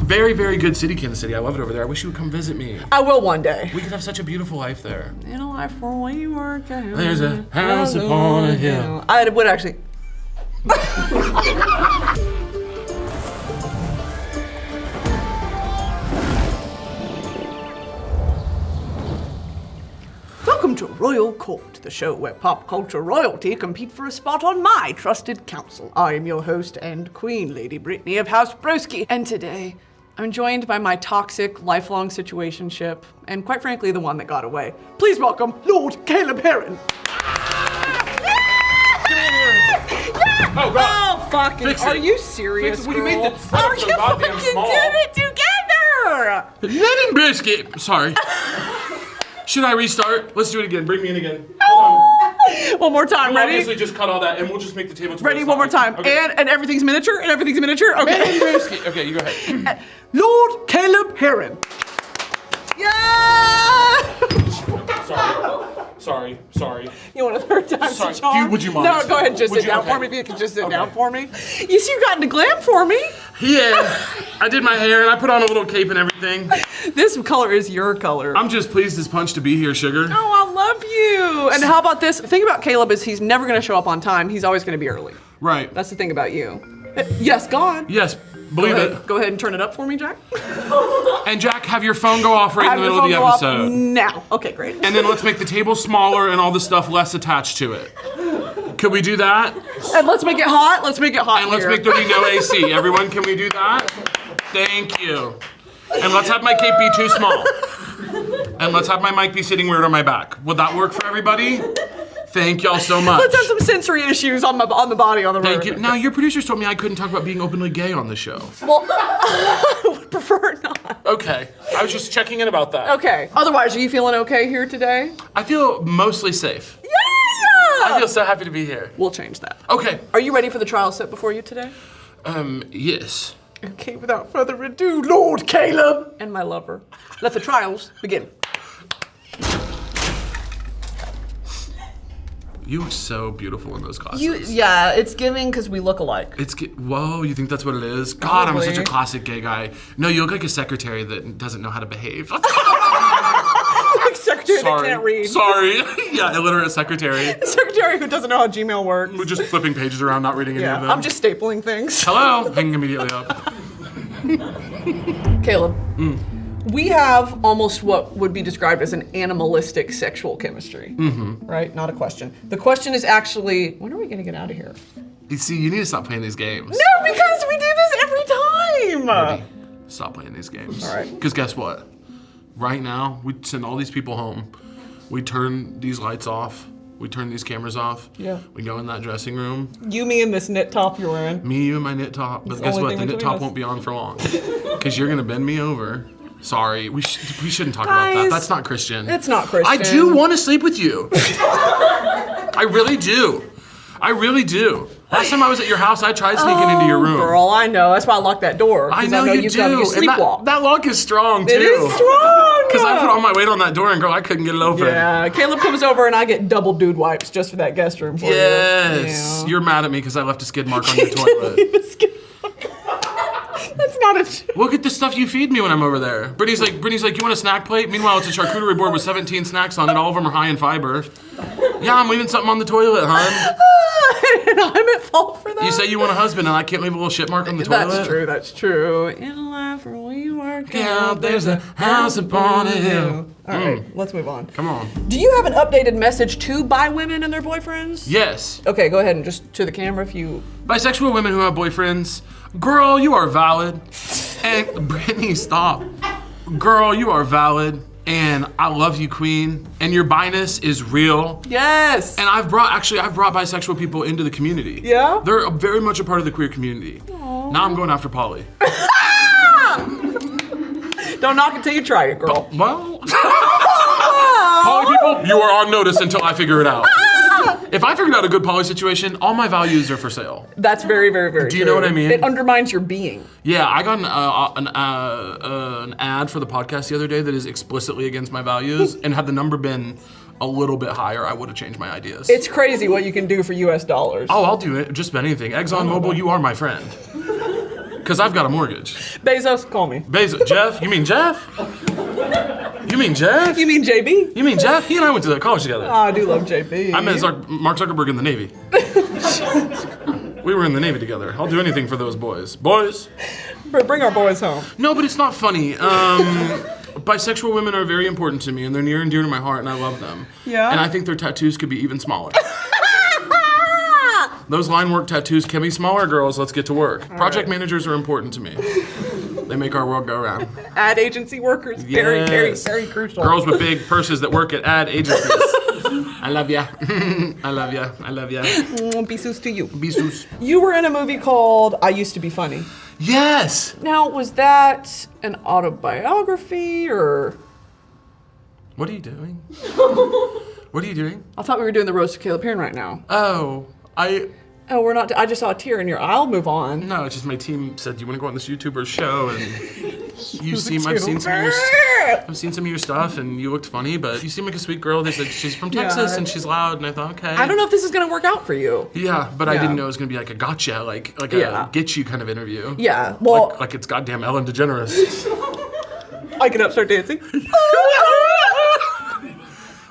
Very, very good city, Kansas City. I love it over there. I wish you would come visit me. I will one day. We could have such a beautiful life there. In a life where we work out. There's a house upon a hill. I would actually. Welcome to Royal Court, the show where pop culture royalty compete for a spot on my trusted council. I am your host and queen, Lady Brittany of House Broski, and today I'm joined by my toxic, lifelong situationship, and quite frankly, the one that got away. Please welcome Lord Caleb Hearon. Oh, God. Oh, fucking, Fix it. Are you serious, Fix it. Well, you girl? made the setup Are so you goddamn fucking small. get it together? Lemon biscuit. Sorry. Should I restart? Let's do it again. Bring me in again. Hold on. One more time, We'll ready? obviously just cut all that, and we'll just make the table. Ready, one more time. Okay. And everything's miniature? And everything's miniature? Okay. Lemon biscuit. Okay, you go ahead. Lord Caleb Hearon. Yeah! Sorry. You want a third time Sorry. to charm? Would you mind? No, go ahead and just Would sit you? down Okay. for me. If you could just sit Okay. down for me. You see, you got into glam for me. Yeah, I did my hair and I put on a little cape and everything. This color is your color. I'm just pleased as punch to be here, sugar. Oh, I love you. And how about this? The thing about Caleb is he's never going to show up on time. He's always going to be early. Right. That's the thing about you. Yes, go on. Yes, believe it. Go ahead and turn it up for me, Jack. And Jack, have your phone go off right in the middle of the episode. Now. Okay, great. And then let's make the table smaller and all the stuff less attached to it. Could we do that? And let's make it hot. Let's make it hot. And let's here. make there be no AC. Everyone, can we do that? Thank you. And let's have my cape be too small. And let's have my mic be sitting weird on my back. Would that work for everybody? Thank y'all so much. Let's have some sensory issues on the body on the road. Thank you. Now, your producers told me I couldn't talk about being openly gay on the show. Well, I would prefer not. Okay. I was just checking in about that. Okay. Otherwise, are you feeling okay here today? I feel mostly safe. Yeah! I feel so happy to be here. We'll change that. Okay. Are you ready for the trial set before you today? Yes. Okay, without further ado, Lord Caleb and my lover, let the trials begin. You look so beautiful in those glasses. Yeah, it's giving because we look alike. Whoa, you think that's what it is? God, Probably. I'm such a classic gay guy. No, you look like a secretary that doesn't know how to behave. Like secretary that can't read. Sorry. Yeah, illiterate secretary. Secretary who doesn't know how Gmail works. We're just flipping pages around, not reading any of them. I'm just stapling things. Hello. Hanging immediately up. Caleb, we have almost what would be described as an animalistic sexual chemistry. Mm-hmm. Right? Not a question. The question is actually, when are we going to get out of here? You see, you need to stop playing these games. No, because we do this every time. Maybe stop playing these games. All right. Because guess what? Right now, we send all these people home. We turn these lights off. We turn these cameras off. Yeah. We go in that dressing room. You, me, and this knit top you're wearing. Me, you, and my knit top. But the guess only what? thing The knit between top us. won't be on for long. Because you're going to bend me over. Sorry, we shouldn't talk Guys, about that. That's not Christian. It's not Christian. I do want to sleep with you. I really do. I really do. Last time I was at your house, I tried sneaking into your room. Girl, I know. That's why I locked that door. I 'cause know you you've do. got to And sleepwalk. that lock is strong too. It is strong. Because I put all my weight on that door and girl, I couldn't get it open. Yeah, Caleb comes over and I get double dude wipes just for that guest room for Yes. you. You're mad at me because I left a skid mark on your toilet. That's not a joke. Look at the stuff you feed me when I'm over there. Brittany's like, you want a snack plate? Meanwhile, it's a charcuterie board with 17 snacks on it. All of them are high in fiber. Yeah, I'm leaving something on the toilet, hon. And I'm at fault for that. You say you want a husband and I can't leave a little shit mark on the toilet? That's true. In a life where we work out, there's a house upon a hill. All right, let's move on. Come on. Do you have an updated message to bi women and their boyfriends? Yes. Okay, go ahead and just to the camera if you... Bisexual women who have boyfriends, girl, you are valid. And Brittany, stop. Girl, you are valid. And I love you, queen. And your bi-ness is real. Yes! And I've brought bisexual people into the community. Yeah? They're very much a part of the queer community. Aww. Now I'm going after Polly. Don't knock it till you try it, girl. Well, poly people, you are on notice until I figure it out. If I figured out a good poly situation, all my values are for sale. That's very, very, very Do you know what I mean? It undermines your being. Yeah, I got an ad for the podcast the other day that is explicitly against my values, and had the number been a little bit higher, I would have changed my ideas. It's crazy what you can do for US dollars. Oh, I'll do it. Just about anything. ExxonMobil, you are my friend. Because I've got a mortgage. Bezos, call me. Bezos, Jeff? You mean Jeff? You mean Jeff? You mean JB? You mean Jeff? He and I went to college together. Oh, I do love JB. I met Mark Zuckerberg in the Navy. We were in the Navy together. I'll do anything for those boys. Boys? Bring our boys home. No, but it's not funny. Bisexual women are very important to me, and they're near and dear to my heart, and I love them. Yeah? And I think their tattoos could be even smaller. Those line work tattoos can be smaller, girls. Let's get to work. Project managers are important to me. They make our world go round. Ad agency workers, very crucial. Girls with big purses that work at ad agencies. I love ya. I love ya. I love ya. Bisous to you. Bisous. You were in a movie called I Used to Be Funny. Yes. Now, was that an autobiography or? What are you doing? What are you doing? I thought we were doing the roast of Caleb Hearon right now. Oh, Oh, we're not. I just saw a tear in your eye. I'll move on. No, it's just my team said, "Do you want to go on this YouTuber show?" And I've seen some of your stuff, and you looked funny, but you seem like a sweet girl. They said she's from Texas and she's loud, and I thought, okay. I don't know if this is gonna work out for you. Yeah, but I didn't know it was gonna be like a gotcha, like a get you kind of interview. Yeah, well, like it's goddamn Ellen DeGeneres. I can start dancing.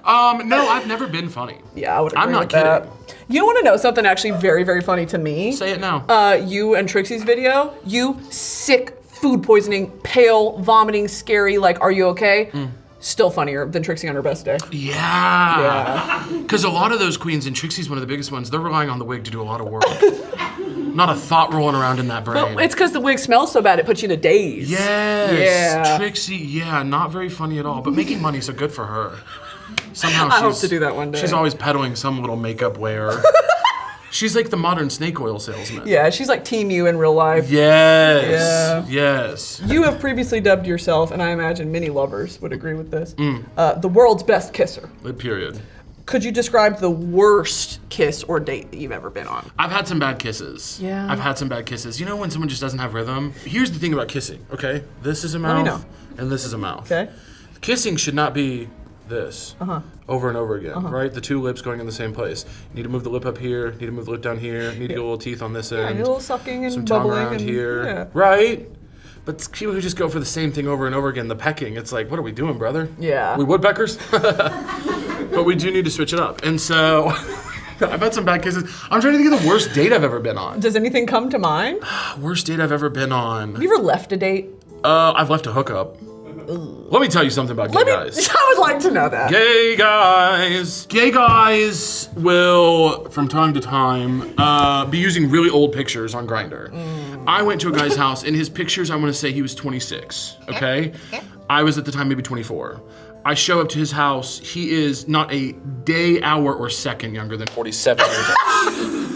No, I've never been funny. Yeah, I would agree I'm not with kidding. that. You want to know something actually very, very funny to me? Say it now. You and Trixie's video, you sick, food poisoning, pale, vomiting, scary, like, are you okay? Still funnier than Trixie on her best day. Yeah. Because a lot of those queens, and Trixie's one of the biggest ones, they're relying on the wig to do a lot of work. Not a thought rolling around in that brain. But it's because the wig smells so bad, it puts you in a daze. Yes. Yeah. Trixie, not very funny at all, but making money, so good for her. Somehow I hope to do that one day. She's always peddling some little makeup wear. She's like the modern snake oil salesman. Yeah, she's like Team You in real life. Yes. Yes. You have previously dubbed yourself, and I imagine many lovers would agree with this, the world's best kisser. Period. Could you describe the worst kiss or date that you've ever been on? I've had some bad kisses. Yeah. I've had some bad kisses. You know when someone just doesn't have rhythm? Here's the thing about kissing, okay? This is a mouth, Let me know. and this is a mouth. Okay. Kissing should not be this over and over again, right? The two lips going in the same place. You need to move the lip up here, need to move the lip down here, need to get a little teeth on this end. Yeah, a little sucking and some tongue bubbling around and, here. yeah. Right? But people who just go for the same thing over and over again, the pecking, it's like, what are we doing, brother? Yeah. We woodpeckers? But we do need to switch it up. And so I've had some bad kisses. I'm trying to think of the worst date I've ever been on. Does anything come to mind? Worst date I've ever been on. Have you ever left a date? I've left a hookup. Let me tell you something about gay guys. I would like to know that. Gay guys. Gay guys will, from time to time, be using really old pictures on Grindr. I went to a guy's house. In his pictures, I want to say he was 26, okay? I was at the time maybe 24. I show up to his house. He is not a day, hour, or second younger than 47 years old.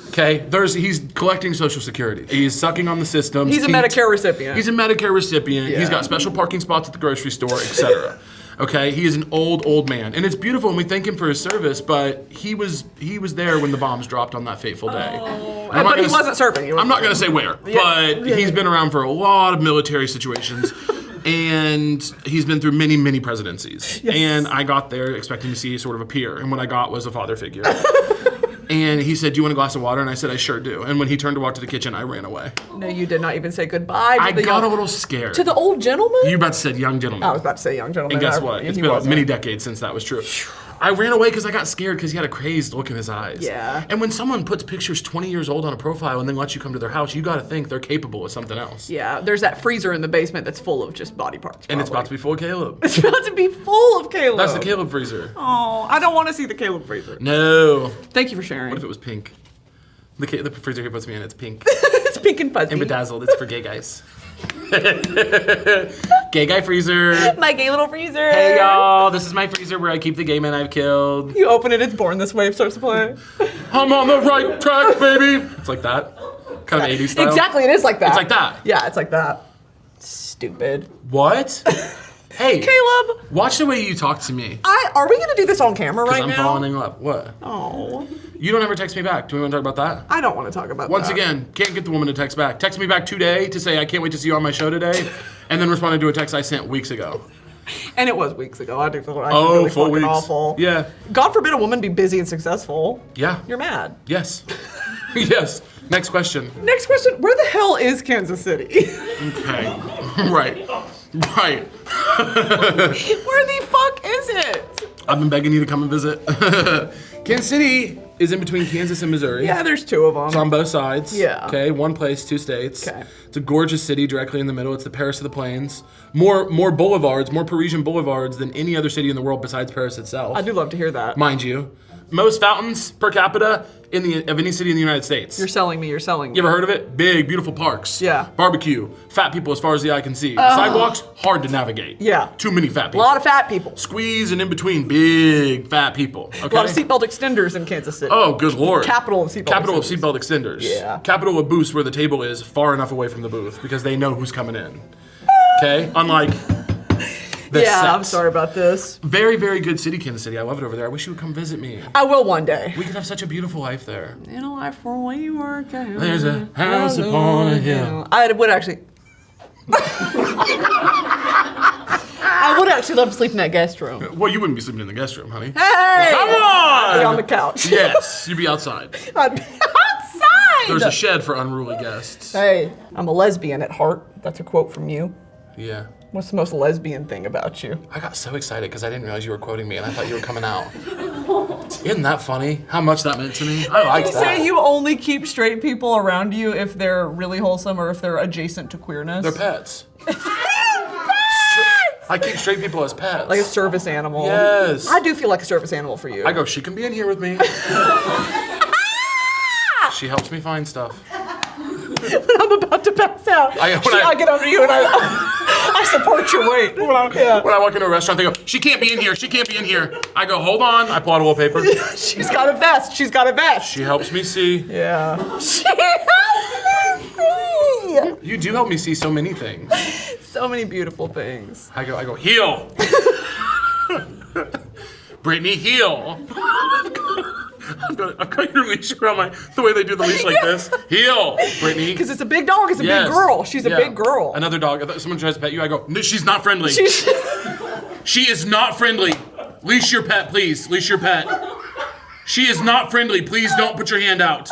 Okay, he's collecting Social Security. He's sucking on the system. He's a Medicare recipient. He's a Medicare recipient. Yeah. He's got special parking spots at the grocery store, etc. Okay, he is an old man, and it's beautiful, and we thank him for his service. But he was there when the bombs dropped on that fateful day. But he wasn't serving. I'm not gonna say where, but he's been around for a lot of military situations. And he's been through many, many presidencies. Yes. And I got there expecting to see sort of a peer, and what I got was a father figure. And he said, "Do you want a glass of water?" And I said, "I sure do." And when he turned to walk to the kitchen, I ran away. No, you did not even say goodbye. I got a little scared. To the old gentleman? You about to say young gentleman. I was about to say young gentleman. And guess what? It's been many decades since that was true. I ran away because I got scared because he had a crazed look in his eyes. Yeah. And when someone puts pictures 20 years old on a profile and then lets you come to their house, you got to think they're capable of something else. Yeah, there's that freezer in the basement that's full of just body parts. And it's about to be full of Caleb. It's about to be full of Caleb. That's the Caleb freezer. Oh, I don't want to see the Caleb freezer. No. Thank you for sharing. What if it was pink? The freezer he puts me in, it's pink. It's pink and fuzzy. And bedazzled, it's for gay guys. Gay guy freezer. My gay little freezer. Hey y'all, this is my freezer where I keep the gay men I've killed. You open it, it's Born This Way starts to play. I'm on the right track, baby. It's like that. Kind of 80s style. Exactly, it is like that. It's like that. Yeah, it's like that. Stupid. What? Hey, Caleb. Watch the way you talk to me. Are we gonna do this on camera right now? Because I'm falling in love. What? Oh. You don't ever text me back. Do we want to talk about that? I don't want to talk about Once that. again, can't get the woman to text back. Text me back today to say I can't wait to see you on my show today, and then responded to a text I sent weeks ago. And it was weeks ago. I do feel like Oh, really full fucking weeks. awful. Yeah. God forbid a woman be busy and successful. Yeah. You're mad. Yes. Yes. Next question. Next question. Where the hell is Kansas City? Okay. Right. Right. Where the fuck is it? I've been begging you to come and visit. Kansas City is in between Kansas and Missouri. Yeah, there's two of them. It's on both sides. Yeah. Okay, one place, two states. Okay. It's a gorgeous city directly in the middle. It's the Paris of the Plains. More boulevards, more Parisian boulevards than any other city in the world besides Paris itself. I do love to hear that. Mind you. Most fountains per capita of any city in the United States. You're selling me. You're selling me. You ever heard of it? Big, beautiful parks. Yeah. Barbecue. Fat people as far as the eye can see. Sidewalks, hard to navigate. Yeah. Too many fat A people. lot of fat people. Squeeze and in between, big fat people. Okay? A lot of seatbelt extenders in Kansas City. Oh, good lord. Capital of seatbelt Capital of extenders. seatbelt extenders. Yeah. Capital of booths where the table is far enough away from the booth because they know who's coming in. Okay? Unlike the Yeah, I'm set. sorry about this. Very, very good city, Kansas City. I love it over there. I wish you would come visit me. I will one day. We could have such a beautiful life there. In a life where we work out. There's a house upon a hill. I would actually. I would actually love to sleep in that guest room. Well, you wouldn't be sleeping in the guest room, honey. Hey! Come on! Be on the couch. Yes, you'd be outside. I'd be outside! There's a shed for unruly guests. Hey, I'm a lesbian at heart. That's a quote from you. Yeah. What's the most lesbian thing about you? I got so excited because I didn't realize you were quoting me and I thought you were coming out. Isn't that funny? How much that meant to me? I like You that. say you only keep straight people around you if they're really wholesome or if they're adjacent to queerness? They're pets. I keep straight people as pets. Like a service animal. Yes. I do feel like a service animal for you. I go, she can be in here with me. She helps me find stuff. When I'm about to pass out, I get under you and I support your weight. When I walk into a restaurant, they go, she can't be in here, she can't be in here. I go, hold on. I pull out a little paper. She's got a vest. She's got a vest. She helps me see. Yeah. She helps me see. You do help me see so many things. So many beautiful things. I go, heel. Brittany, heel. I've got your leash around the way they do the leash like this. Heel, Brittany. Because it's a big dog, it's a big girl. She's a big girl. Another dog. If someone tries to pet you, I go, no, she's not friendly. She's She is not friendly. Leash your pet, please. Leash your pet. She is not friendly. Please don't put your hand out.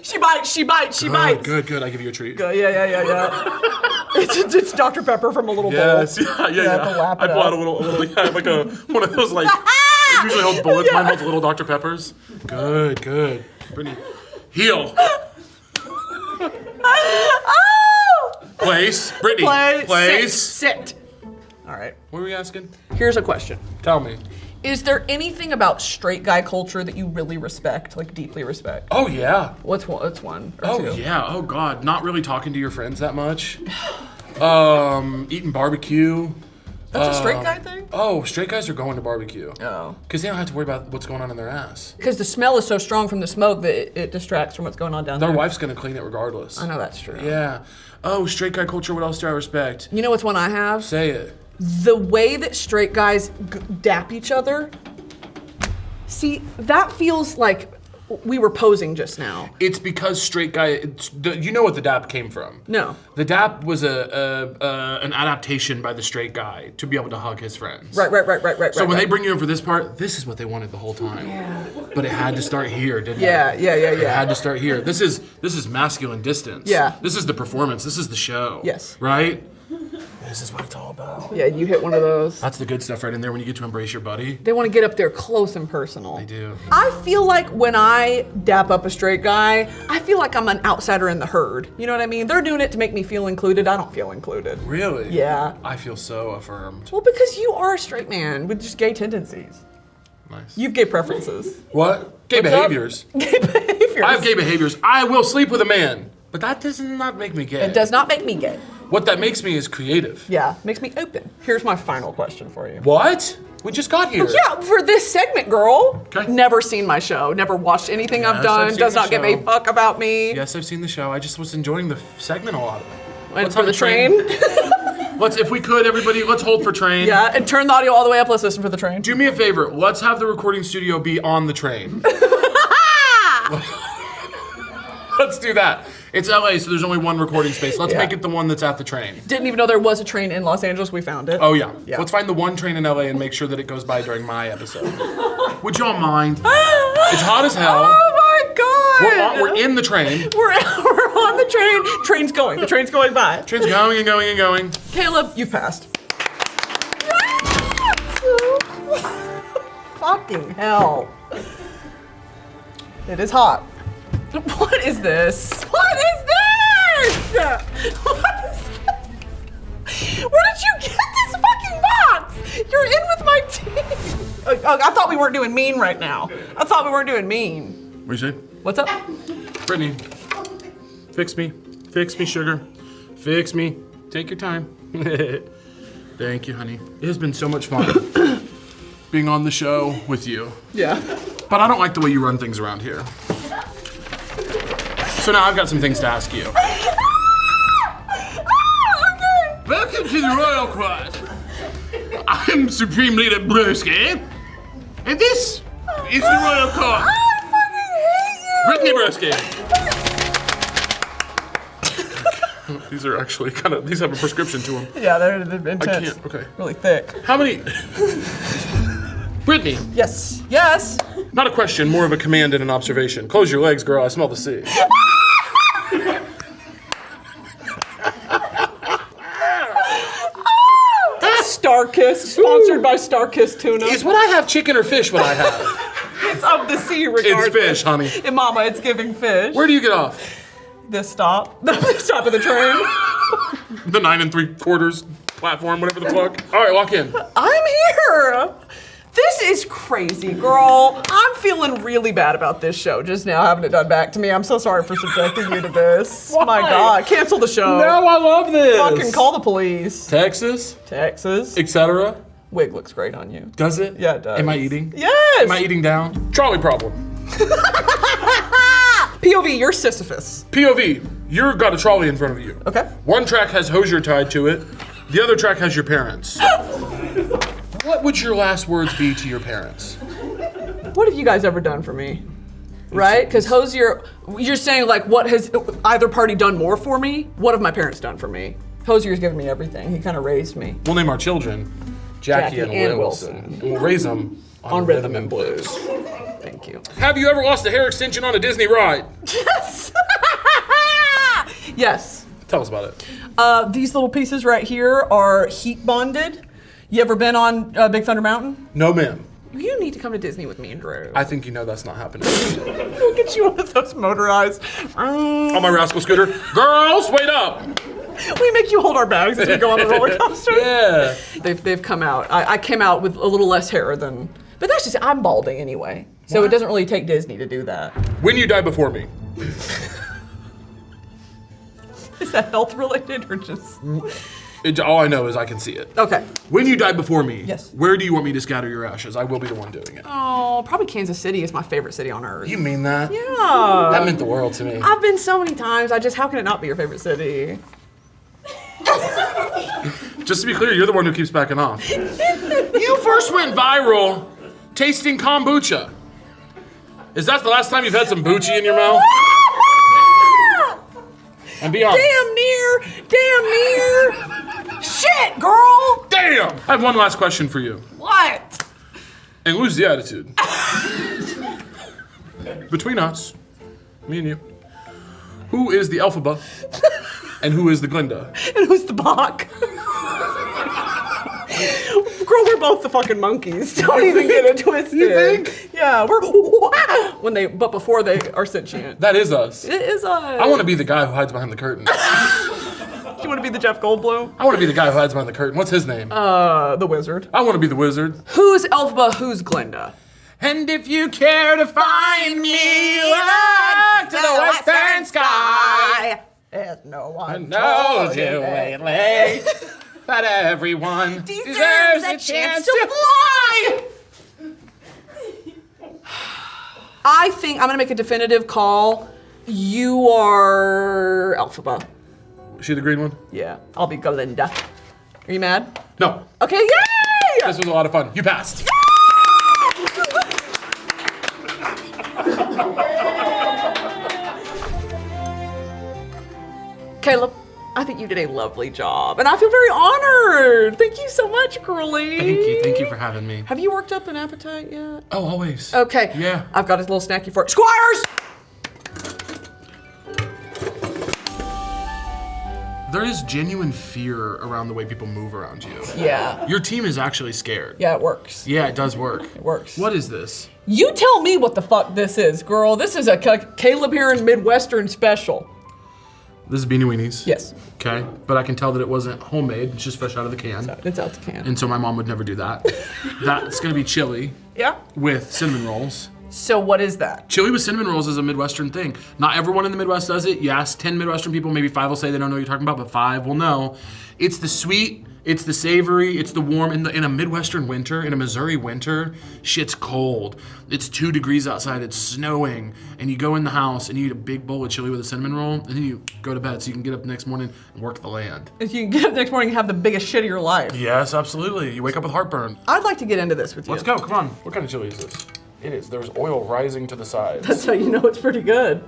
She bites. Good. I give you a treat. Yeah. It's Dr. Pepper from a little Yes, bowl. yeah. You have to lap I it pull out up. a little, like one of those like. It usually holds bullets. Mine holds little Dr. Peppers. Good. Brittany, heel. Oh! Place. Brittany. Place. Sit. All right. What were we asking? Here's a question. Tell me. Is there anything about straight guy culture that you really respect, like deeply respect? Oh yeah. What's one? Or Oh two? yeah. Oh god. Not really talking to your friends that much. Eating barbecue. That's a straight guy thing? Oh, straight guys are going to barbecue. Oh. Because they don't have to worry about what's going on in their ass. Because the smell is so strong from the smoke that it distracts from what's going on down Their there. wife's gonna clean it regardless. I know that's true. Yeah. Oh, straight guy culture. What else do I respect? You know what's one I have? Say it. The way that straight guys dap each other. See, that feels like we were posing just now. It's because straight guy. You know what the dap came from? No. The dap was an adaptation by the straight guy to be able to hug his friends. Right. So when they bring you in for this part, this is what they wanted the whole time. Yeah. But it had to start here, didn't it? Yeah. It had to start here. This is masculine distance. Yeah. This is the performance. This is the show. Yes. Right? This is what it's all about. Yeah, you hit one of those. That's the good stuff right in there when you get to embrace your buddy. They want to get up there close and personal. They do. I feel like when I dap up a straight guy, I feel like I'm an outsider in the herd. You know what I mean? They're doing it to make me feel included. I don't feel included. Really? Yeah. I feel so affirmed. Well, because you are a straight man with just gay tendencies. Nice. You've gay preferences. What? Gay What's up? behaviors. Gay behaviors. I have gay behaviors. I will sleep with a man. But that does not make me gay. It does not make me gay. What that makes me is creative. Yeah, makes me open. Here's my final question for you. What? We just got here. Yeah, for this segment, girl. Okay. Never seen my show. Never watched anything I've Yes, done. I've seen Does the not give a show. fuck about me. Yes, I've seen the show. I just was enjoying the segment a lot. And Let's for have the a train. train. Let's, if we could, everybody, let's hold for train. Yeah, and turn the audio all the way up. Let's listen for the train. Do me a favor. Let's have the recording studio be on the train. Let's do that. It's LA, so there's only one recording space. Let's make it the one that's at the train. Didn't even know there was a train in Los Angeles. We found it. Oh, yeah. Yeah. Let's find the one train in LA and make sure that it goes by during my episode. Would y'all mind? It's hot as hell. Oh my god! We're in the train. We're on the train. Train's going. The train's going by. Train's going and going and going. Caleb, you've passed. Fucking hell. It is hot. What is this? What is this? What is this? Where did you get this fucking box? You're in with my team. I thought we weren't doing mean right now. I thought we weren't doing mean. What do you say? What's up? Brittany, fix me. Fix me, sugar. Fix me. Take your time. Thank you, honey. It has been so much fun being on the show with you. Yeah. But I don't like the way you run things around here. So now I've got some things to ask you. Welcome to the Royal Court. I'm Supreme Leader Broski, and this is the Royal Court. I fucking hate you. Brittany Broski. These are actually these have a prescription to them. Yeah, they're intense. I can't, okay. Really thick. How many? Brittany, Yes. Yes. not a question, more of a command and an observation. Close your legs, girl, I smell the sea. Starkist, sponsored by Starkist Tuna. Is what I have chicken or fish what I have? It's of the sea, regardless. It's fish, honey. And Mama, it's giving fish. Where do you get off? This stop. The stop of the train. The 9 3/4 platform, whatever the fuck. All right, lock in. I'm here. This is crazy, girl. I'm feeling really bad about this show just now, having it done back to me. I'm so sorry for subjecting you to this. Why? My God, cancel the show. No, I love this. Fucking call the police. Texas, Texas. etc. Wig looks great on you. Does it? Yeah, it does. Am I eating? Yes. Am I eating down? Trolley problem. POV, you're Sisyphus. POV, you've got a trolley in front of you. Okay. One track has Hosier tied to it. The other track has your parents. What would your last words be to your parents? What have you guys ever done for me? Right? Because Hosier, you're saying like, what has either party done more for me? What have my parents done for me? Hosier's given me everything. He kind of raised me. We'll name our children Jackie and Wilson. And we'll raise them on rhythm and blues. Thank you. Have you ever lost a hair extension on a Disney ride? Yes. Yes. Tell us about it. These little pieces right here are heat bonded. You ever been on Big Thunder Mountain? No, ma'am. You need to come to Disney with me and Drew. I think you know that's not happening. We'll get you one of those motorized. On my rascal scooter. Girls, wait up! We make you hold our bags as we go on the roller coaster. Yeah. They've come out. I came out with a little less hair than, but that's just, I'm balding anyway. So What? it doesn't really take Disney to do that. When you die before me. Is that health related or just? All I know is I can see it. Okay. When you die before me, Yes. where do you want me to scatter your ashes? I will be the one doing it. Oh, probably Kansas City is my favorite city on earth. You mean that? Yeah. That meant the world to me. I've been so many times. How can it not be your favorite city? Just to be clear, you're the one who keeps backing off. You first went viral tasting kombucha. Is that the last time you've had some bucci in your mouth? And be honest. Damn near. Shit, girl. Damn! I have one last question for you. What? And lose the attitude. Between us, me and you, who is the Elphaba and who is the Glinda? And who's the Bach? Girl, we're both the fucking monkeys. Don't even get it twisted. You think? Yeah, we're but before they are sentient. That is us. It is us. I want to be the guy who hides behind the curtain. You want to be the Jeff Goldblum? I want to be the guy who hides behind the curtain. What's his name? The wizard. I want to be the wizard. Who's Elphaba? Who's Glinda? And if you care to find me, look to the western sky. There's no one Knows you lately, but everyone deserves a chance to fly. I think I'm gonna make a definitive call. You are Elphaba. Is she the green one? Yeah, I'll be Glinda. Are you mad? No. Okay, yay! This was a lot of fun. You passed. Caleb, I think you did a lovely job, and I feel very honored. Thank you so much, girlie. Thank you for having me. Have you worked up an appetite yet? Oh, always. Okay. Yeah. I've got a little snacky for you. Squires! There is genuine fear around the way people move around you. Yeah. Your team is actually scared. Yeah, it works. Yeah, it does work. It works. What is this? You tell me what the fuck this is, girl. This is a Caleb Hearon Midwestern special. This is Beanie Weenies. Yes. Okay, but I can tell that it wasn't homemade. It's just fresh out of the can. It's out the can. And so my mom would never do that. That's gonna be chili Yeah. with cinnamon rolls. So what is that? Chili with cinnamon rolls is a Midwestern thing. Not everyone in the Midwest does it. Yes, 10 Midwestern people, maybe 5 will say they don't know what you're talking about, but 5 will know. It's the sweet, it's the savory, it's the warm. In a Midwestern winter, in a Missouri winter, shit's cold. It's 2 degrees outside, it's snowing, and you go in the house and you eat a big bowl of chili with a cinnamon roll, and then you go to bed so you can get up the next morning and work the land. If you can get up next morning and have the biggest shit of your life. Yes, absolutely. You wake up with heartburn. I'd like to get into this with you. Let's go, come on. What kind of chili is this? It is. There's oil rising to the sides. That's how you know it's pretty good.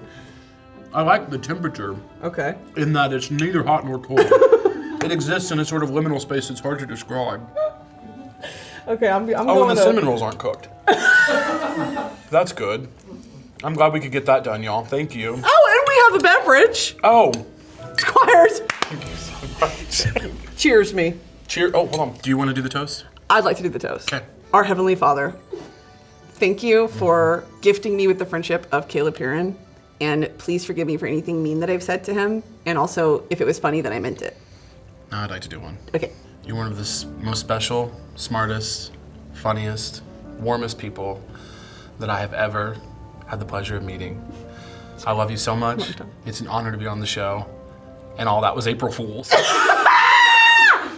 I like the temperature Okay. in that it's neither hot nor cold. It exists in a sort of liminal space that's hard to describe. Okay, I'm Oh, going and the to... cinnamon rolls aren't cooked. That's good. I'm glad we could get that done, y'all. Thank you. Oh, and we have a beverage. Oh. Squires. Thank you so much. Cheers me. Cheer. Oh, hold on. Do you want to do the toast? I'd like to do the toast. Okay. Our Heavenly Father, thank you for gifting me with the friendship of Caleb Hearon, and please forgive me for anything mean that I've said to him, and also if it was funny that I meant it. No, I'd like to do one. Okay. You're one of the most special, smartest, funniest, warmest people that I have ever had the pleasure of meeting. I love you so much. It's an honor to be on the show. And all that was April Fool's.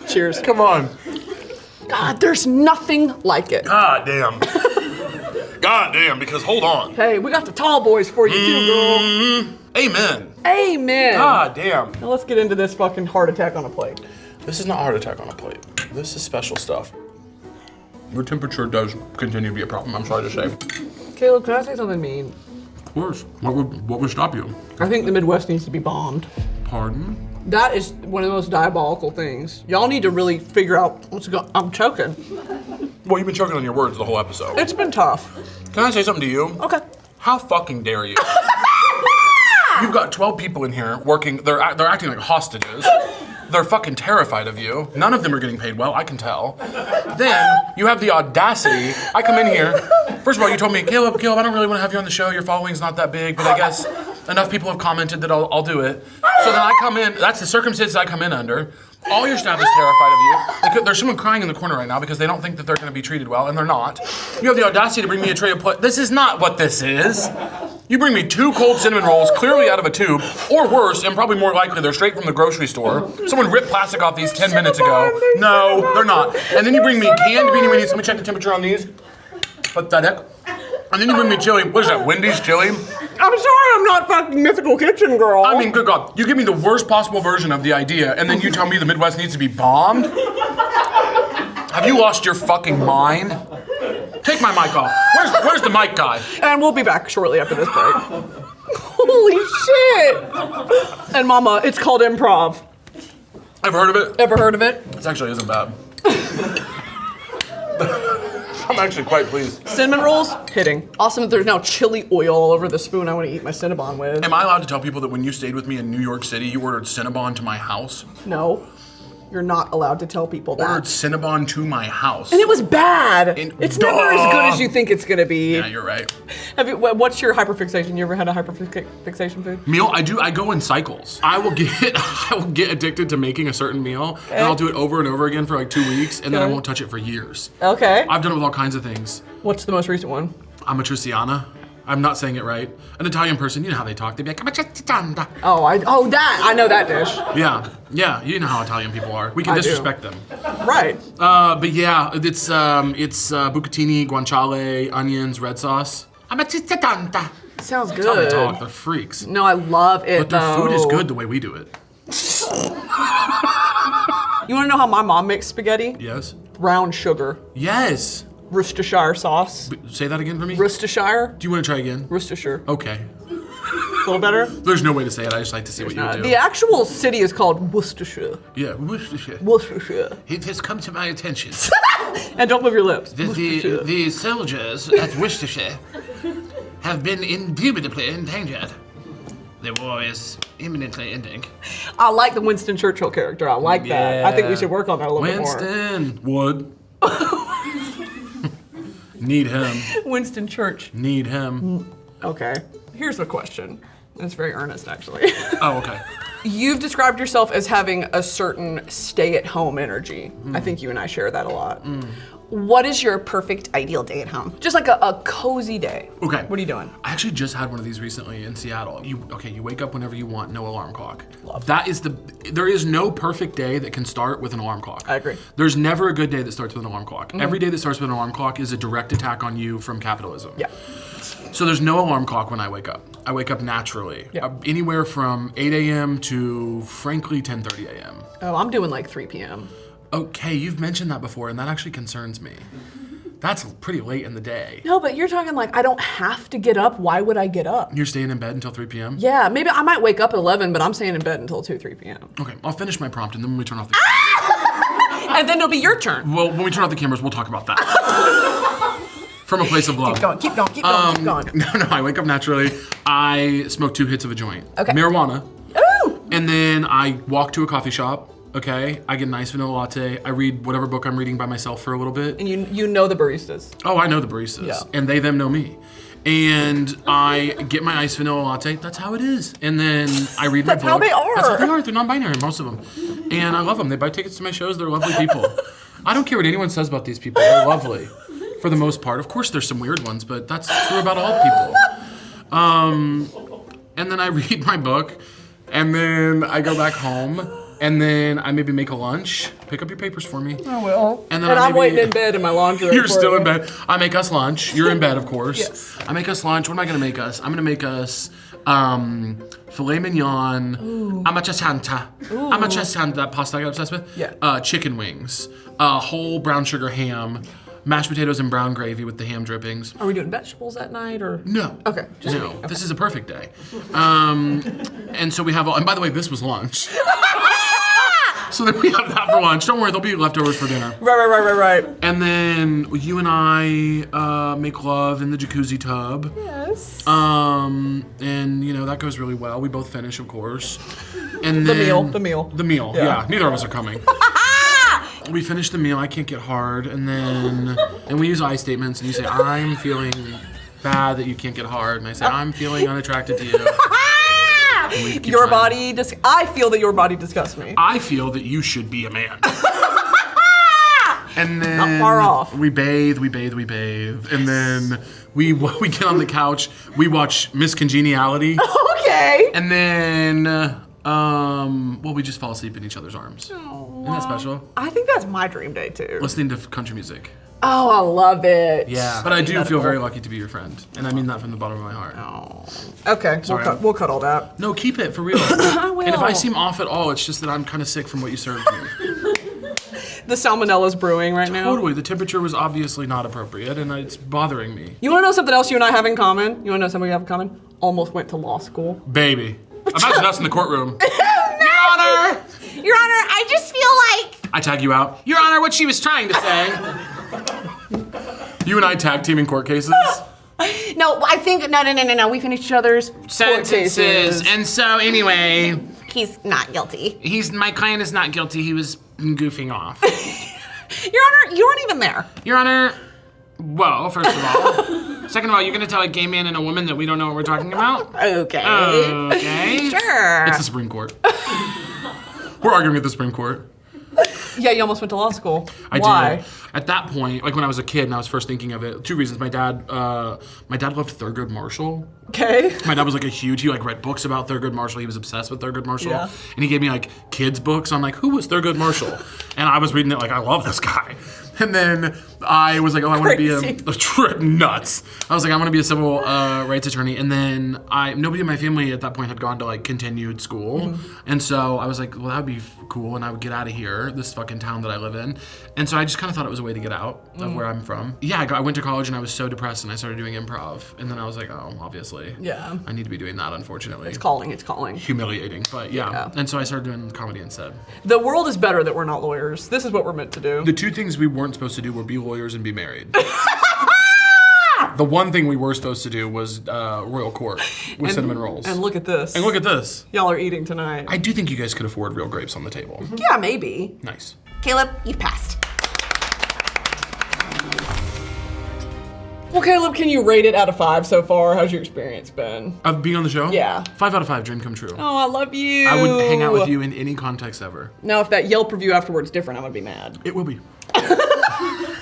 Cheers. Come on. God, there's nothing like it. God damn. God damn, because hold on. Hey, we got the tall boys for you too, girl. Amen. Amen. God damn. Now let's get into this fucking heart attack on a plate. This is not heart attack on a plate. This is special stuff. Your temperature does continue to be a problem, I'm sorry to say. Caleb, can I say something mean? Of course. What would stop you? I think the Midwest needs to be bombed. Pardon? That is one of the most diabolical things. Y'all need to really figure out what's going. I'm choking. Well, you've been choking on your words the whole episode. It's been tough. Can I say something to you? Okay. How fucking dare you? You've got 12 people in here working, they're acting like hostages. They're fucking terrified of you. None of them are getting paid well, I can tell. Then you have the audacity. I come in here. First of all, you told me, Caleb, I don't really want to have you on the show. Your following's not that big, but I guess enough people have commented that I'll do it. So then I come in. That's the circumstances I come in under. All your staff is terrified of you. There's someone crying in the corner right now because they don't think that they're going to be treated well, and they're not. You have the audacity to bring me a tray of This is not what this is. You bring me 2 cold cinnamon rolls, clearly out of a tube, or worse, and probably more likely they're straight from the grocery store. Someone ripped plastic off these 10 minutes ago. No, they're not. And then you bring me canned Beanie Weenies. Let me check the temperature on these. Pathetic. And then you bring me chili. What is that, Wendy's chili? I'm sorry I'm not fucking Mythical Kitchen, girl. I mean, good God. You give me the worst possible version of the idea, and then you tell me the Midwest needs to be bombed? Have you lost your fucking mind? Take my mic off. Where's the mic guy? And we'll be back shortly after this break. Holy shit! And Mama, it's called improv. Ever heard of it? Ever heard of it? This actually isn't bad. I'm actually quite pleased. Cinnamon rolls, hitting. Awesome that there's now chili oil all over the spoon I want to eat my Cinnabon with. Am I allowed to tell people that when you stayed with me in New York City, you ordered Cinnabon to my house? No, you're not allowed to tell people that. Ordered Cinnabon to my house. And it was bad. It's never as good as you think it's gonna be. Yeah, you're right. What's your hyperfixation? You ever had a hyperfixation food? Meal, I go in cycles. I will get addicted to making a certain meal, and I'll do it over and over again for like 2 weeks, and then I won't touch it for years. Okay. I've done it with all kinds of things. What's the most recent one? Amatriciana. I'm not saying it right. An Italian person, you know how they talk. They'd be like, Amatriciana. I know that dish. Yeah, you know how Italian people are. We can I do. disrespect them. Right. But yeah, it's bucatini, guanciale, onions, red sauce. Amatriciana. Sounds good. That's how they talk. They're freaks. No, I love it. But their food is good the way we do it. You want to know how my mom makes spaghetti? Yes. Brown sugar, Yes. Worcestershire sauce. Say that again for me. Worcestershire. Do you want to try again? Worcestershire. Okay. A little better. There's no way to say it. I just like to see what you do. The actual city is called Worcestershire. Yeah, Worcestershire. Worcestershire. It has come to my attention. And don't move your lips. The soldiers at Worcestershire have been indubitably endangered. The war is imminently ending. I like the Winston Churchill character. I like that. I think we should work on that a little bit more. Winston would. Need him. Winston Church. Need him. Okay. Here's the question. It's very earnest, actually. Oh, okay. You've described yourself as having a certain stay-at-home energy. I think you and I share that a lot. What is your perfect ideal day at home? Just like a cozy day. Okay. What are you doing? I actually just had one of these recently in Seattle. You wake up whenever you want, no alarm clock. Love that. There is no perfect day that can start with an alarm clock. I agree. There's never a good day that starts with an alarm clock. Every day that starts with an alarm clock is a direct attack on you from capitalism. Yeah. So there's no alarm clock when I wake up. I wake up naturally. Yeah. Anywhere from 8 a.m. to, frankly, 10:30 a.m. Oh, I'm doing like 3 p.m. Okay, you've mentioned that before, and that actually concerns me. That's pretty late in the day. No, but you're talking like, I don't have to get up. Why would I get up? You're staying in bed until 3 p.m.? Yeah, maybe I might wake up at 11, but I'm staying in bed until 2, 3 p.m. Okay, I'll finish my prompt, and then when we turn off the cameras... And then it'll be your turn. Well, when we turn off the cameras, we'll talk about that. From a place of love. Keep going, keep going, keep going, keep going. No, I wake up naturally. I smoke 2 hits of a joint. Okay. Marijuana. Ooh! And then I walk to a coffee shop. Okay, I get a nice vanilla latte. I read whatever book I'm reading by myself for a little bit. And you know the baristas. Oh, I know the baristas. Yeah. And them know me. And I get my iced vanilla latte. That's how it is. And then I read my book. That's how they are. That's how they are. They're non-binary, most of them. And I love them. They buy tickets to my shows. They're lovely people. I don't care what anyone says about these people. They're lovely, for the most part. Of course, there's some weird ones, but that's true about all people. And then I read my book. And then I go back home. And then I maybe make a lunch. Pick up your papers for me. I will. And then I'm waiting in bed in my laundry room. You're still in bed. I make us lunch. You're in bed, of course. Yes. I make us lunch. What am I gonna make us? I'm gonna make us filet mignon, amachasanta. Amachasanta, that pasta I got obsessed with. Yeah. Chicken wings, whole brown sugar ham, mashed potatoes and brown gravy with the ham drippings. Are we doing vegetables that night or? No. Okay. No. Okay. This is a perfect day. And so we have all, and by the way, this was lunch. So then we have that for lunch. Don't worry, there'll be leftovers for dinner. Right. And then you and I make love in the jacuzzi tub. Yes. And you know, that goes really well. We both finish, of course. And then The meal. The meal, yeah. Neither of us are coming. We finish the meal, I can't get hard, and we use I statements, and you say, I'm feeling bad that you can't get hard, and I say, I'm feeling unattracted to you. Your body, I feel that your body disgusts me. I feel that you should be a man. And then Not far off. We bathe, and then we get on the couch, we watch Miss Congeniality. Okay. And then, we just fall asleep in each other's arms. Oh, Isn't that special? I think that's my dream day too. Listening to country music. Oh, I love it. Yeah, but I do feel very lucky to be your friend, and I mean that from the bottom of my heart. Oh. Okay, Sorry, we'll cut all that. No, keep it for real. I will. And if I seem off at all, it's just that I'm kind of sick from what you served me. The salmonella's brewing right now. Totally, the temperature was obviously not appropriate, and it's bothering me. You want to know something else you and I have in common? You want to know something we have in common? Almost went to law school. Baby, imagine us in the courtroom. Your Honor! Your Honor, I just feel like... I tag you out. Your Honor, what she was trying to say. You and I tag team in court cases. No, I think, no. We finished each other's court cases. And so anyway, He's not guilty. my client is not guilty. He was goofing off. Your Honor, you weren't even there. Your Honor, well, first of all. Second of all, you're gonna tell a gay man and a woman that we don't know what we're talking about? Okay. Okay. Sure. It's the Supreme Court. We're arguing at the Supreme Court. Yeah, you almost went to law school. I Why? did. At that point, like when I was a kid and I was first thinking of it, 2 reasons. My dad loved Thurgood Marshall. Okay. My dad was like he read books about Thurgood Marshall. He was obsessed with Thurgood Marshall. Yeah. And he gave me like kids books on like, who was Thurgood Marshall? And I was reading it like, I love this guy. And then I was like, I want to be a nuts. I was like, I want to be a civil rights attorney. And then nobody in my family at that point had gone to like continued school. Mm-hmm. And so I was like, well, that would be cool. And I would get out of here, this fucking town that I live in. And so I just kind of thought it was a way to get out of where I'm from. Yeah, I went to college and I was so depressed and I started doing improv. And then I was like, oh, obviously. Yeah. I need to be doing that, unfortunately. It's calling. Humiliating, but yeah. And so I started doing comedy instead. The world is better that we're not lawyers. This is what we're meant to do. The 2 things we weren't supposed to do were be lawyers and be married. The one thing we were supposed to do was Royal Court with cinnamon rolls. And look at this. And look at this. Y'all are eating tonight. I do think you guys could afford real grapes on the table. Yeah, maybe. Nice. Caleb, you've passed. Well, Caleb, can you rate it out of 5 so far? How's your experience been? Of being on the show? Yeah. 5 out of 5, dream come true. Oh, I love you. I would hang out with you in any context ever. Now, if that Yelp review afterwards is different, I'm gonna be mad. It will be.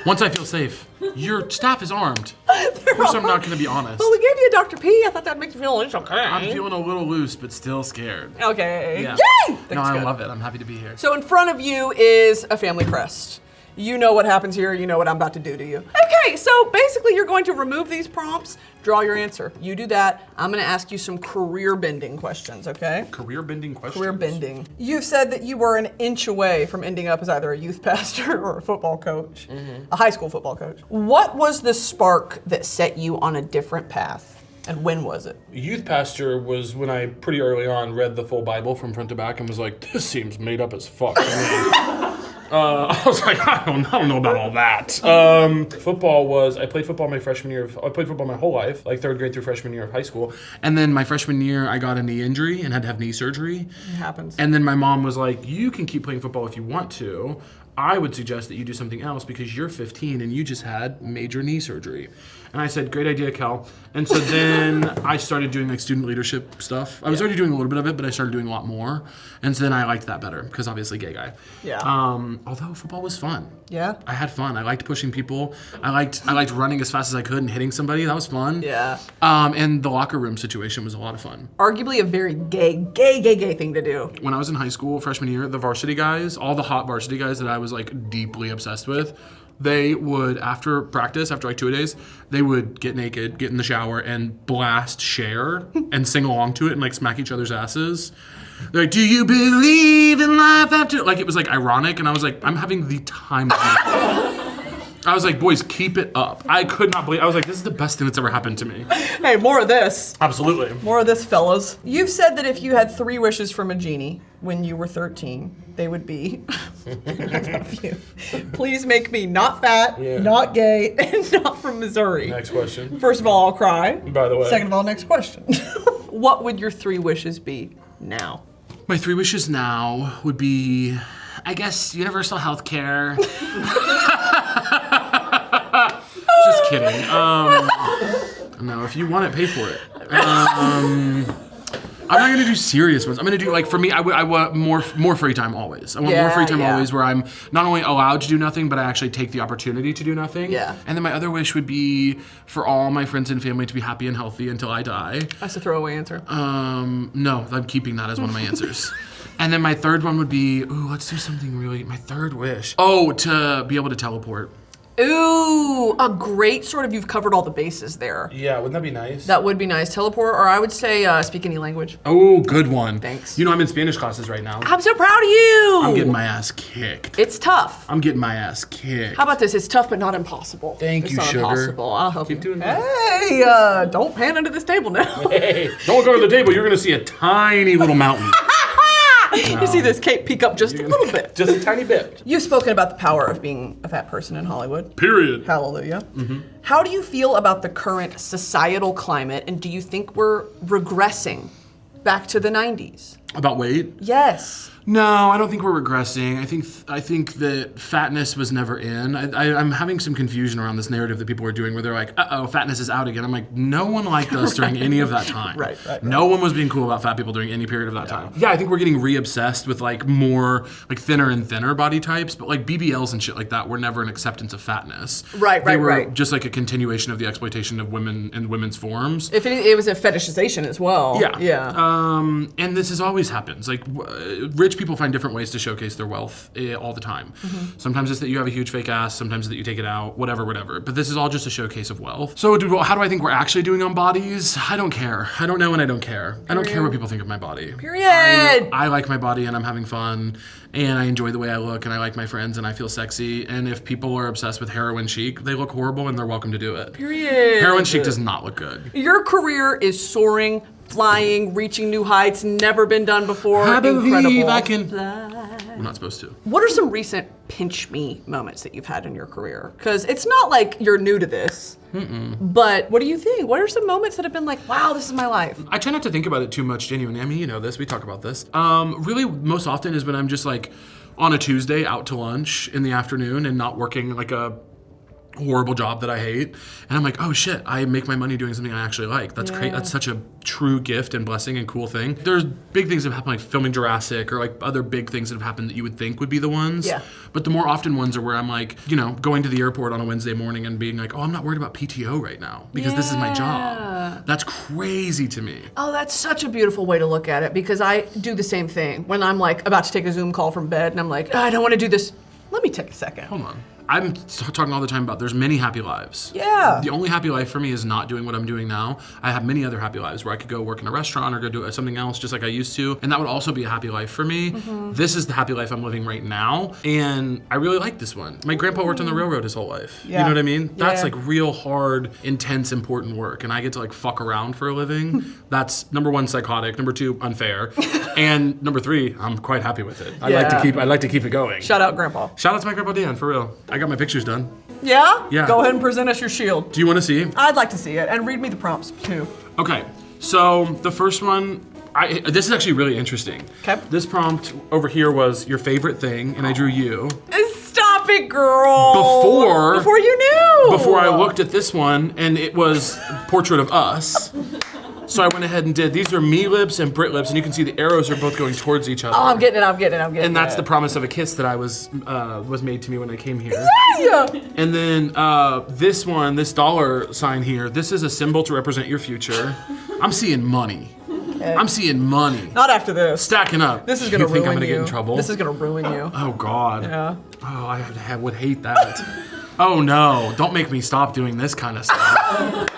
Once I feel safe. Your staff is armed. Of course I'm not gonna be honest. Well, we gave you a Dr. P. I thought that makes you feel it's okay. I'm feeling a little loose, but still scared. Okay. Yeah. Yay! No, That's I good. love it. I'm happy to be here. So in front of you is a family crest. You know what happens here, you know what I'm about to do to you. Okay, so basically you're going to remove these prompts, draw your answer. You do that, I'm gonna ask you some career bending questions, okay? Career bending questions. Career bending. You've said that you were an inch away from ending up as either a youth pastor or a football coach, a high school football coach. What was the spark that set you on a different path? And when was it? Youth pastor was when I pretty early on read the full Bible from front to back and was like, this seems made up as fuck to me. I was like, I don't know about all that. Football was, I played football my freshman year. I played football my whole life, like 3rd grade through freshman year of high school. And then my freshman year, I got a knee injury and had to have knee surgery. It happens. And then my mom was like, you can keep playing football if you want to. I would suggest that you do something else because you're 15 and you just had major knee surgery. And I said, great idea, Cal. And so then I started doing like student leadership stuff. I was already doing a little bit of it, but I started doing a lot more. And so then I liked that better because obviously gay guy. Yeah. Although football was fun. Yeah? I had fun. I liked pushing people. I liked running as fast as I could and hitting somebody. That was fun. Yeah. And the locker room situation was a lot of fun. Arguably a very gay thing to do. When I was in high school, freshman year, the varsity guys, all the hot varsity guys that I was like deeply obsessed with, they would, after practice, after like 2 days, they would get naked, get in the shower, and blast Cher and sing along to it and like smack each other's asses. They're like, do you believe in life after? Like, it was like ironic, and I was like, I'm having the time of my life. I was like, boys, keep it up. I could not believe, I was like, this is the best thing that's ever happened to me. Hey, more of this. Absolutely. More of this, fellas. You've said that if you had 3 wishes from a genie when you were 13, they would be, I love you. Please make me not fat, not gay, and not from Missouri. Next question. First of all, I'll cry. By the way. Second of all, next question. What would your 3 wishes be now? My 3 wishes now would be, I guess, universal health care. Just kidding. No, if you want it, pay for it. I'm not gonna do serious ones. I'm gonna do, like, for me, I want more free time always. I want more free time always, where I'm not only allowed to do nothing, but I actually take the opportunity to do nothing. Yeah. And then my other wish would be for all my friends and family to be happy and healthy until I die. That's a throwaway answer. No, I'm keeping that as one of my answers. And then my 3rd one would be, let's do something really, my 3rd wish. To be able to teleport. Ooh, a great sort of, you've covered all the bases there. Yeah, wouldn't that be nice? That would be nice. Teleport, or I would say speak any language. Oh, good one. Thanks. You know, I'm in Spanish classes right now. I'm so proud of you. I'm getting my ass kicked. It's tough. I'm getting my ass kicked. How about this? It's tough, but not impossible. Thank you, not sugar. Impossible. I'll help Keep you. doing that. Hey, don't pan under this table now. Hey, don't go to the table. You're gonna see a tiny little mountain. You see this cape peek up just a little bit. Just a tiny bit. You've spoken about the power of being a fat person in Hollywood. Period. Hallelujah. Mm-hmm. How do you feel about the current societal climate, and do you think we're regressing back to the 90s? About weight? Yes. No, I don't think we're regressing. I think that fatness was never in. I'm having some confusion around this narrative that people are doing where they're like, uh-oh, fatness is out again. I'm like, no one liked us during any of that time. Right. No one was being cool about fat people during any period of that time. Yeah, I think we're getting re-obsessed with like more like thinner and thinner body types, but like BBLs and shit like that were never an acceptance of fatness. They were just like a continuation of the exploitation of women and women's forms. If it was a fetishization as well. Yeah. And this always happens. Like rich people find different ways to showcase their wealth all the time. Mm-hmm. Sometimes it's that you have a huge fake ass, sometimes that you take it out, whatever. But this is all just a showcase of wealth. So how do I think we're actually doing on bodies? I don't care. I don't know and I don't care. Period. I don't care what people think of my body. Period. I like my body and I'm having fun and I enjoy the way I look and I like my friends and I feel sexy. And if people are obsessed with heroin chic, they look horrible and they're welcome to do it. Period. Heroin chic does not look good. Your career is soaring, flying, reaching new heights, never been done before. I believe Incredible. I can fly. We're not supposed to. What are some recent pinch me moments that you've had in your career? Because it's not like you're new to this. But what do you think? What are some moments that have been like, wow, this is my life? I try not to think about it too much, genuinely. I mean, you know this, we talk about this. Really, most often is when I'm just like on a Tuesday out to lunch in the afternoon and not working like a horrible job that I hate. And I'm like, oh shit, I make my money doing something I actually like. That's great. That's such a true gift and blessing and cool thing. There's big things that have happened, like filming Jurassic or like other big things that have happened that you would think would be the ones. Yeah. But the more often ones are where I'm like, you know, going to the airport on a Wednesday morning and being like, oh, I'm not worried about PTO right now because this is my job. That's crazy to me. Oh, that's such a beautiful way to look at it because I do the same thing. When I'm like about to take a Zoom call from bed and I'm like, oh, I don't want to do this. Let me take a second. Hold on. I'm talking all the time about there's many happy lives. Yeah. The only happy life for me is not doing what I'm doing now. I have many other happy lives where I could go work in a restaurant or go do something else just like I used to. And that would also be a happy life for me. This is the happy life I'm living right now. And I really like this one. My grandpa worked on the railroad his whole life. You know what I mean? That's like real hard, intense, important work. And I get to like fuck around for a living. That's number one, psychotic. Number two, unfair. And number three, I'm quite happy with it. I like to keep it going. Shout out, Grandpa. Shout out to my grandpa Dan, for real. I got my pictures done. Yeah? Yeah. Go ahead and present us your shield. Do you want to see? I'd like to see it. And read me the prompts, too. Okay, so the first one, this is actually really interesting. Okay. This prompt over here was your favorite thing, and I drew you. Stop it, girl. Before you knew. Before I looked at this one, and it was portrait of us. So I went ahead and did, these are me lips and Brit lips, and you can see the arrows are both going towards each other. Oh, I'm getting it. And that's the promise of a kiss that I was made to me when I came here. Yeah. And then this one, this dollar sign here, this is a symbol to represent your future. I'm seeing money. Okay. I'm seeing money. Not after this. Stacking up. This is gonna ruin you. You think I'm gonna get in trouble? This is gonna ruin you. Oh God. Yeah. Oh, I would hate that. Oh no, don't make me stop doing this kind of stuff.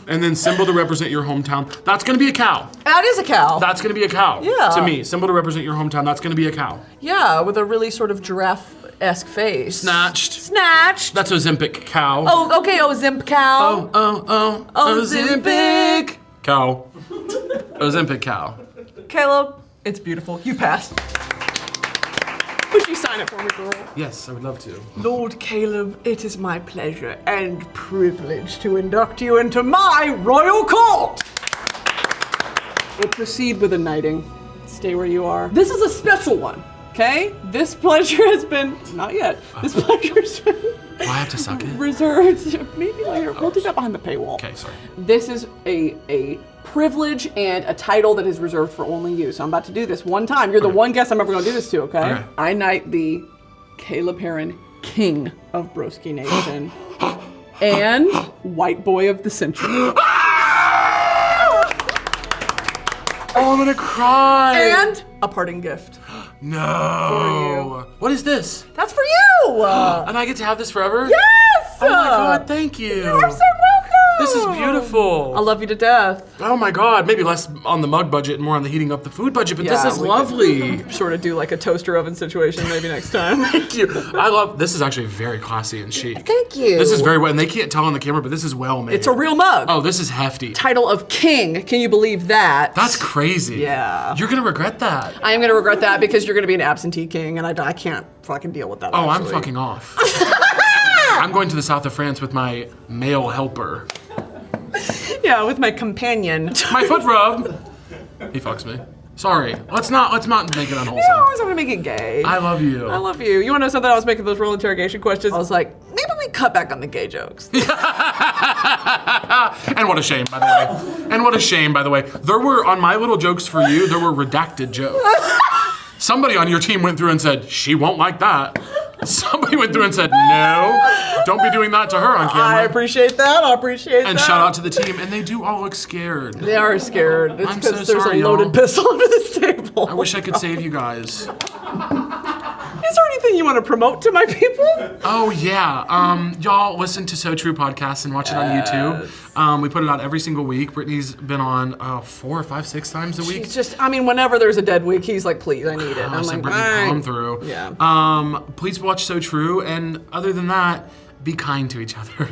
And then symbol to represent your hometown. That's gonna be a cow. That is a cow. That's gonna be a cow. Yeah. To me, symbol to represent your hometown. That's gonna be a cow. Yeah, with a really sort of giraffe-esque face. Snatched. That's Ozempic cow. Oh, okay, Ozempic cow. Ozempic cow. Ozempic cow. Caleb, it's beautiful. You passed. Would you sign it for me, girl? Yes, I would love to. Lord Caleb, it is my pleasure and privilege to induct you into my royal court. We'll proceed with a knighting. Stay where you are. This is a special one, okay? This pleasure has been, not yet, this pleasure has been Do I have to suck it? reserved, maybe later. We'll do that behind the paywall. Okay, sorry. This is a privilege and a title that is reserved for only you. So I'm about to do this one time. You're the one guest I'm ever gonna do this to, okay? I knight the Caleb Hearon, King of Broski Nation, and White Boy of the Century. Oh, I'm gonna cry. And a parting gift. No. What is this? That's for you! And I get to have this forever? Yes! Oh my God, thank you. You are so welcome! This is beautiful. I love you to death. Oh my God, maybe less on the mug budget and more on the heating up the food budget, but this is lovely. Sort of do like a toaster oven situation maybe next time. Thank you. This is actually very classy and chic. Thank you. This is very well, and they can't tell on the camera, but this is well made. It's a real mug. Oh, this is hefty. Title of King, can you believe that? That's crazy. Yeah. You're gonna regret that. I am gonna regret that because you're gonna be an absentee king and I can't fucking deal with that. Oh, actually. I'm fucking off. I'm going to the south of France with my male helper. Yeah, with my companion. My foot rub. He fucks me. Sorry. Let's not make it unwholesome. You always want to make it gay. I love you. I love you. You want to know something? I was making those real interrogation questions. I was like, maybe we cut back on the gay jokes. And what a shame, by the way. And what a shame, by the way. There were, on my little jokes for you, there were redacted jokes. Somebody on your team went through and said, she won't like that. Somebody went through and said, no, don't be doing that to her on camera. I appreciate that. And shout out to the team, and they do all look scared. They are scared. It's I'm so because there's sorry, a loaded y'all. pistol under this table. I wish I could save you guys. Is there anything you want to promote to my people? Oh yeah, y'all listen to So True podcast and watch it on YouTube. We put it out every single week. Brittany's been on 4 or 5, 6 times a week. He's just, whenever there's a dead week, he's like, please, I need it. And I'm like, Brittany, fine. come through. Yeah. Please watch So True, and other than that, be kind to each other.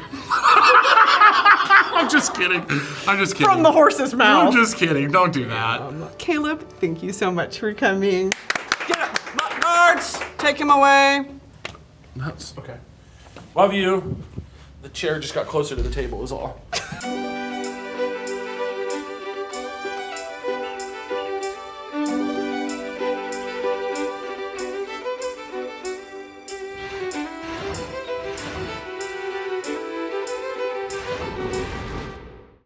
I'm just kidding. From the horse's mouth. I'm just kidding. Don't do that. Caleb, thank you so much for coming. Get up, butt guard. take him away. That's okay. Love you. The chair just got closer to the table is all.